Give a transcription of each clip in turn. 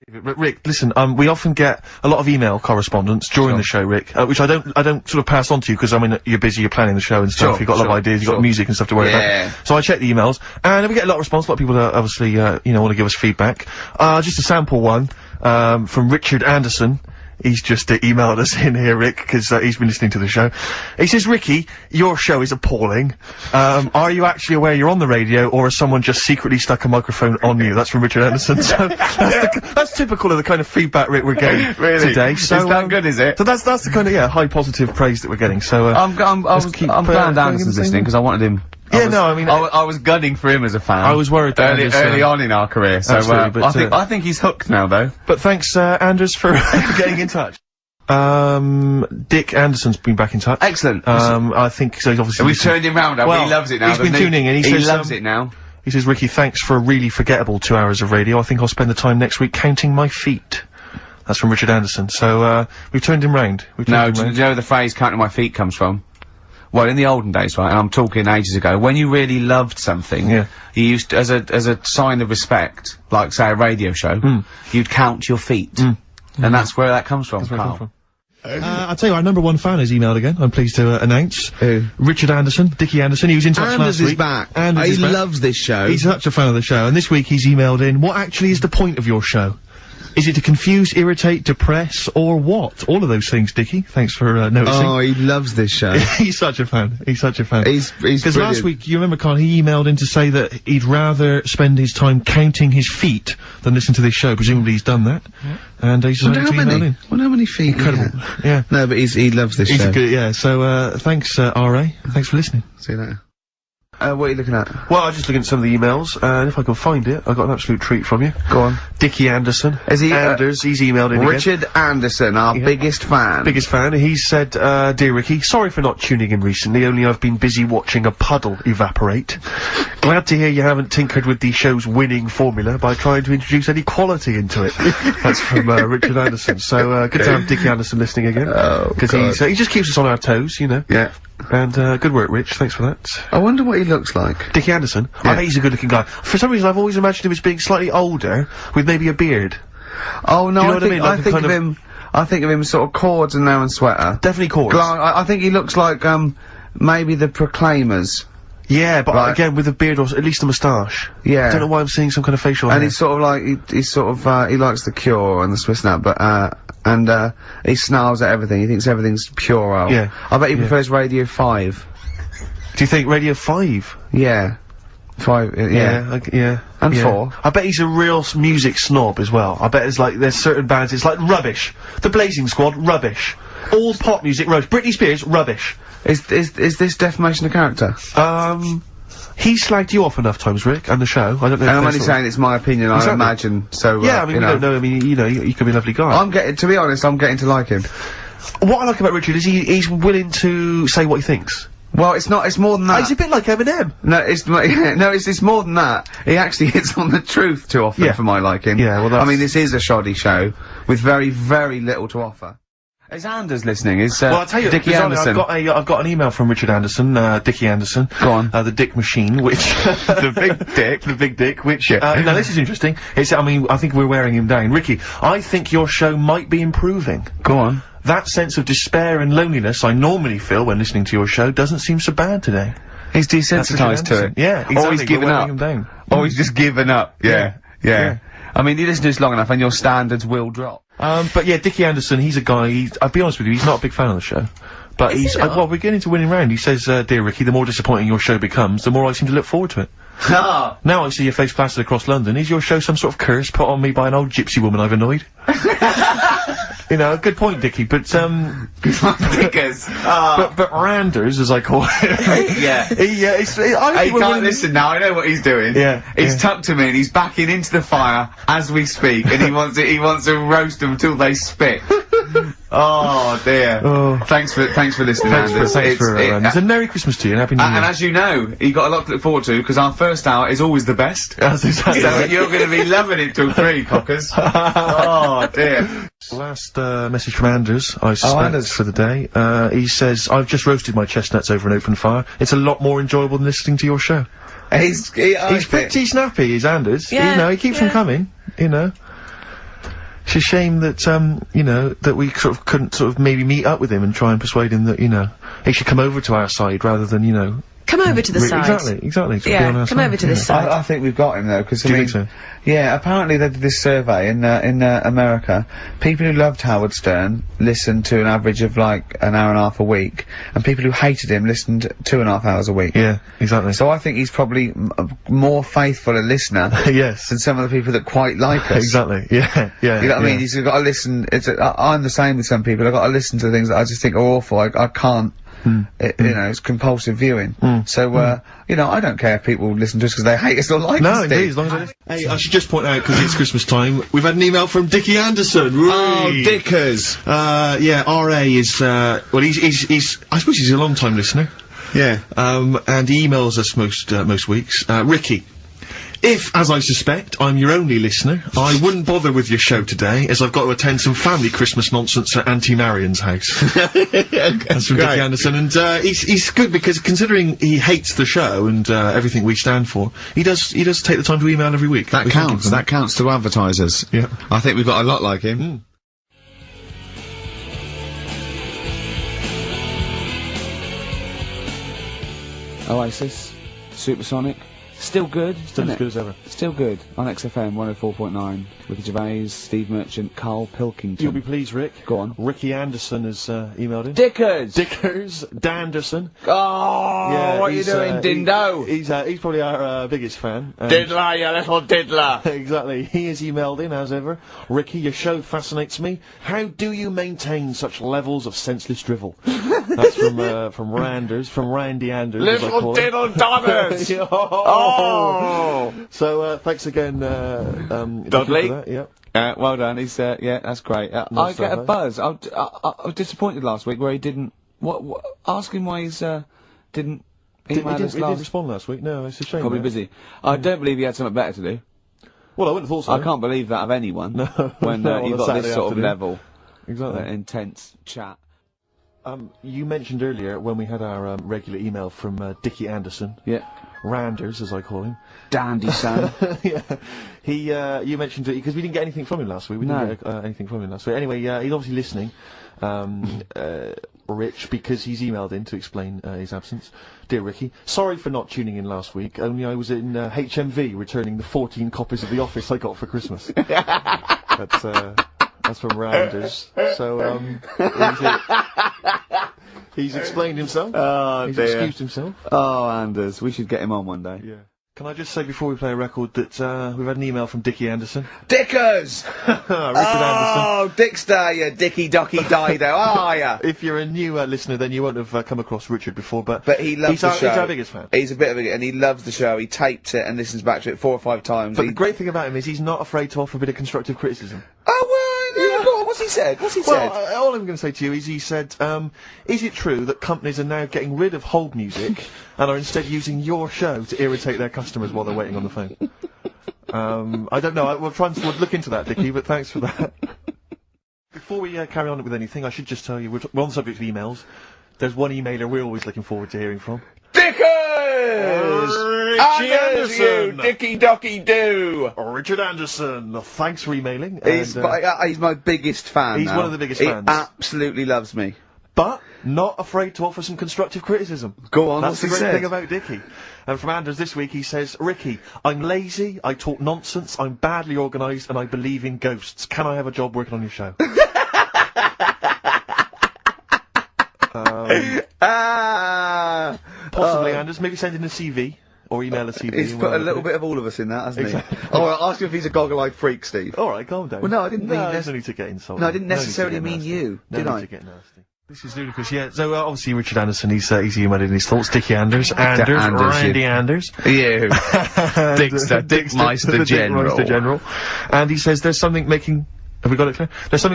Rick, listen, we often get a lot of email correspondence during the show, Rick, which I don't sort of pass on to you, because, I mean, you're busy, you're planning the show and stuff, you've got a lot of ideas, you've got music and stuff to worry about. So I check the emails, and we get a lot of response, a lot of people, obviously, you know, want to give us feedback. Just a sample one, from Richard Anderson. He's just emailed us in here, Rick, because he's been listening to the show. He says, Ricky, your show is appalling. Are you actually aware you're on the radio, or has someone just secretly stuck a microphone on you? That's from Richard Anderson. So that's typical of the kind of feedback, Rick, we're getting today. So, is that good, is it? So that's the kind of, high positive praise that we're getting. So, I'm glad Anderson's listening, because I wanted him. I was gunning for him as a fan. I was worried that early on in our career, so I think he's hooked now, though. But thanks, Anders, for getting in touch. Dick Anderson's been back in touch. Excellent. I think, so he's obviously... We've turned him round, he loves it now, he's been tuning in, he loves it now. He says, Ricky, thanks for a really forgettable 2 hours of radio. I think I'll spend the time next week counting my feet. That's from Richard Anderson. So, we've turned him round. Do you know where the phrase counting my feet comes from? Well, in the olden days, right, and I'm talking ages ago, when you really loved something, you used to, as a sign of respect, like, say, a radio show, you'd count your feet. And that's where that comes from, Carl. I'll tell you, our number one fan has emailed again, I'm pleased to announce. Who? Richard Anderson, Dickie Anderson, he was in touch last week. Anders is back. He loves this show. He's such a fan of the show, and this week he's emailed in, what actually is the point of your show? Is it to confuse, irritate, depress, or what? All of those things, Dickie. Thanks for, noticing. Oh, he loves this show. He's such a fan. He's such a fan. He's Because last week, you remember, Carl, he emailed in to say that he'd rather spend his time counting his feet than listen to this show. Presumably he's done that. And he's decided to email in. Wonder how many feet. Incredible. Yeah. No, but he loves this show. Good, so, thanks, R.A. Thanks for listening. See you later. What are you looking at? Well, I'm just looking at some of the emails, and if I can find it, I've got an absolute treat from you. Go on. Dickie Anderson. Is he, Anders, he's emailed in Richard Anderson, our biggest fan. Biggest fan. He said, Dear Ricky, sorry for not tuning in recently, only I've been busy watching a puddle evaporate. Glad to hear you haven't tinkered with the show's winning formula by trying to introduce any quality into it. That's from, Richard Anderson. So, good to have Dickie Anderson listening again. Oh, because he just keeps us on our toes, you know. Yeah. And, good work, Rich. Thanks for that. I wonder what he looks like. Dickie Anderson? I bet he's a good-looking guy. For some reason, I've always imagined him as being slightly older, with maybe a beard. Oh, no, I think of him sort of cords and now and sweater. Definitely cords. I think he looks like, maybe the Proclaimers. Yeah, but again, with a beard or at least a moustache. Yeah. I don't know why I'm seeing some kind of facial hair. And he's sort of like, he's sort of, he likes the Cure and the Swiss Nut, but, he snarls at everything. He thinks everything's pure. Yeah. I bet he prefers Radio 5. Do you think Radio 5? Yeah. 5, yeah. And 4. I bet he's a real music snob as well. I bet there's certain bands, it's like rubbish. The Blazing Squad, rubbish. All pop music, rubbish. Britney Spears, rubbish. Is this defamation of character? He slagged you off enough times, Rick, and the show. I don't know. And I'm only saying it's my opinion, I imagine, so, yeah, I mean, we don't know, I mean, you know, you could be a lovely guy. To be honest, I'm getting to like him. What I like about Richard is he's willing to say what he thinks. Well, it's more than that. He's a bit like Eminem. No, it's more than that. He actually hits on the truth too often for my liking. Yeah, well, I mean, this is a shoddy show with very, very little to offer. Is Anders listening? Well, I'll tell you, Dickie Anderson. I've got an email from Richard Anderson, Dickie Anderson. Go on. The Dick Machine, which... the big dick, which, now this is interesting. I think we're wearing him down. Ricky, I think your show might be improving. Go on. That sense of despair and loneliness I normally feel when listening to your show doesn't seem so bad today. He's desensitized to it. Yeah, exactly. Or he's given up. Him down. Or he's just given up. Yeah. I mean, you listen to this long enough and your standards will drop. But yeah, Dickie Anderson, he's a guy, I'll be honest with you, he's not a big fan of the show. But well, we're getting to winning round. He says, Dear Ricky, the more disappointing your show becomes, the more I seem to look forward to it. Now I see your face plastered across London. Is your show some sort of curse put on me by an old gypsy woman I've annoyed? You know, good point, Dickie, but, Dickers. But Randers, as I call it. Yeah. He can't listen now, I know what he's doing. Yeah. He's tucked him in, he's backing into the fire as we speak, and he wants to roast them till they spit. Oh dear. Oh. Thanks for listening, Anders. Thanks for Anders. And Merry Christmas to you and Happy New Year. And as you know, you got a lot to look forward to, because our first hour is always the best. That's exactly So you're gonna be loving it till 3, cockers. Oh dear. Last message from Anders, I suspect, for the day. He says, I've just roasted my chestnuts over an open fire. It's a lot more enjoyable than listening to your show. He's pretty snappy, is Anders. Yeah, you know, he keeps them coming, you know. It's a shame that, you know, that we sort of couldn't sort of maybe meet up with him and try and persuade him that, you know, he should come over to our side rather than, you know... Come over to the side. Exactly. Yeah, come over to this side. I think we've got him though, because Do you think so? yeah, apparently they did this survey in America. People who loved Howard Stern listened to an average of like an hour and a half a week, and people who hated him listened 2.5 hours a week. Yeah, exactly. So I think he's probably more faithful a listener yes. than some of the people that quite like us. Exactly, yeah. You know what I mean? He's got to listen, I'm the same with some people, I've got to listen to things that I just think are awful, I can't. You know, it's compulsive viewing. So, you know, I don't care if people listen to us because they hate us or like us. No, indeed, as long as they listen. Hey, I should just point out, because it's Christmas time, we've had an email from Dickie Anderson. Oh, Dickers! Yeah, R.A. is, well, he's, I suppose he's a long-time listener. Yeah. And he emails us most weeks. Ricky. If, as I suspect, I'm your only listener, I wouldn't bother with your show today, as I've got to attend some family Christmas nonsense at Auntie Marion's house. That's from Dickie Anderson, and he's good because considering he hates the show and everything we stand for, he does take the time to email every week. That counts. That counts to advertisers. Yeah. I think we've got a lot like him. Oasis, Supersonic. Still good, Still as good as ever. Still good. On XFM 104.9 with Gervais, Steve Merchant, Carl Pilkington. You'll be pleased, Rick. Go on. Ricky Anderson has emailed in. Dickers! Dickers Danderson. Oh, Yeah, what are you doing, Dindo? He's probably our biggest fan. Diddler, you little diddler! Exactly. He has emailed in, as ever. Ricky, your show fascinates me. How do you maintain such levels of senseless drivel? That's from Randers, from Randy Anders. Little diddle doggers! Oh! So, thanks again, Dudley. for that, yeah. Well done. He's, yeah, that's great. I get a buzz. I was disappointed last week where he didn't. Ask him why he's didn't. He didn't respond last week. No, it's a shame. Probably busy. I don't believe he had something better to do. Well, I wouldn't have thought so. I can't believe that of anyone. No. When No, you've on a got this Saturday sort of afternoon. level. Exactly. Intense chat. You mentioned earlier when we had our regular email from Dickie Anderson. Yeah. Randers, as I call him. Dandy son. Yeah. You mentioned it because we didn't get anything from him last week. We didn't get anything from him last week. Anyway, he's obviously listening. Rich, because he's emailed in to explain his absence. Dear Ricky, sorry for not tuning in last week. Only I was in HMV returning the 14 copies of The Office I got for Christmas. That's from Randers. So, he's explained himself. Oh, he's dear. excused himself. Oh, Anders, we should get him on one day. Yeah. Can I just say before we play a record that we've had an email from Dickie Anderson. Dickers! Richard Anderson. Oh, Dickster, you dicky docky dido, how are ya? If you're a new listener, then you won't have come across Richard before, but he loves the show. He's our biggest fan. He's a bit of a, and he loves the show. He tapes it and listens back to it 4 or 5 times. But the great thing about him is he's not afraid to offer a bit of constructive criticism. Oh, well, yeah. Go on, what's he said? Well, all I'm going to say to you is he said, is it true that companies are now getting rid of hold music and are instead using your show to irritate their customers while they're waiting on the phone? I don't know. We'll look into that, Dickie, but thanks for that. Before we carry on with anything, I should just tell you, we're on the subject of emails. There's one emailer we're always looking forward to hearing from. Dickers! Richie Anderson! You, Dicky Docky Do! Richard Anderson, thanks for emailing. He's my biggest fan. He's now. one of the biggest fans. He absolutely loves me. But not afraid to offer some constructive criticism. Go on, That's the what's he great said? thing about Dickie. And from Anders this week he says, Ricky, I'm lazy, I talk nonsense, I'm badly organised, and I believe in ghosts. Can I have a job working on your show? Possibly, Anders. Maybe send in a CV. Or email a CV. He's put a little bit of all of us in that, hasn't he? Oh, I'll ask you if he's a goggle-eyed freak, Steve. Alright, calm down. Well, no, I didn't mean there's no need to get insulted. No, I didn't necessarily mean you, did I? No need to get nasty. This is ludicrous, yeah. So, obviously, Richard Anderson, he's emailed in his thoughts. Dickie Anders, Randy Anders. You. Dickmeister General. Dickmeister General. And he says there's something making... Have we got it clear?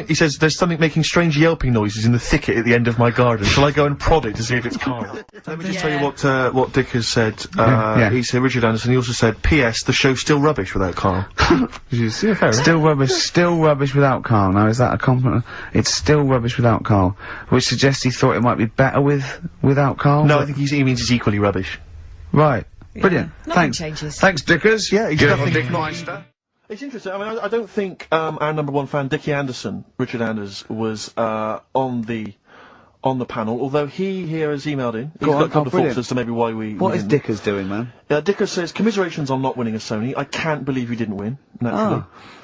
He says, there's something making strange yelping noises in the thicket at the end of my garden. Shall I go and prod it to see if it's Carl? Let me just tell you what Dick has said. He said, Richard Anderson, he also said, P.S. the show's still rubbish without Carl. Still rubbish without Carl. Now, is that a compliment? It's still rubbish without Carl. Which suggests he thought it might be better without Carl? No, I think he means it's equally rubbish. Right. Yeah. Brilliant. Nothing changes. Thanks, Dickers. Yeah, he's Good nothing. Dickmeister. It's interesting. I mean, I don't think our number one fan, Dickie Anderson, Richard Anders, was on the panel. Although he here has emailed in. He's got a couple of thoughts as to maybe why we. What is Dickers doing, man? Dickers says commiserations on not winning a Sony. I can't believe you didn't win. Naturally.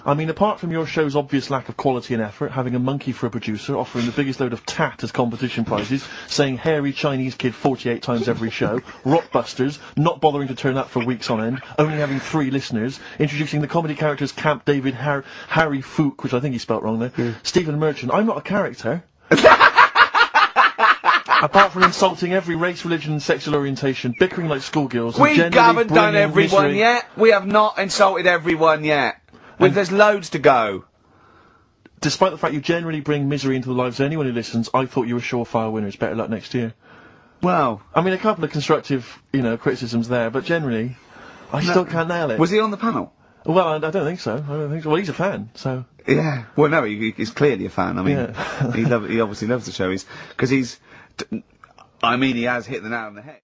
I mean, apart from your show's obvious lack of quality and effort, having a monkey for a producer, offering the biggest load of tat as competition prizes, saying hairy Chinese kid 48 times every show, Rockbusters, not bothering to turn up for weeks on end, only having 3 listeners, introducing the comedy characters Camp David, Harry Fook, which I think he spelt wrong there, Stephen Merchant. I'm not a character. Apart from insulting every race, religion and sexual orientation, bickering like schoolgirls, We and haven't done bringing everyone misery. yet. We have not insulted everyone yet. There's loads to go. Despite the fact you generally bring misery into the lives of anyone who listens, I thought you were surefire winners. Better luck next year. Well, I mean, a couple of constructive, criticisms there, but generally, I still can't nail it. was he on the panel? Well, I don't think so. Well, he's a fan, so. Yeah. Well, no, he's clearly a fan. I mean, he obviously loves the show. He has hit the nail on the head.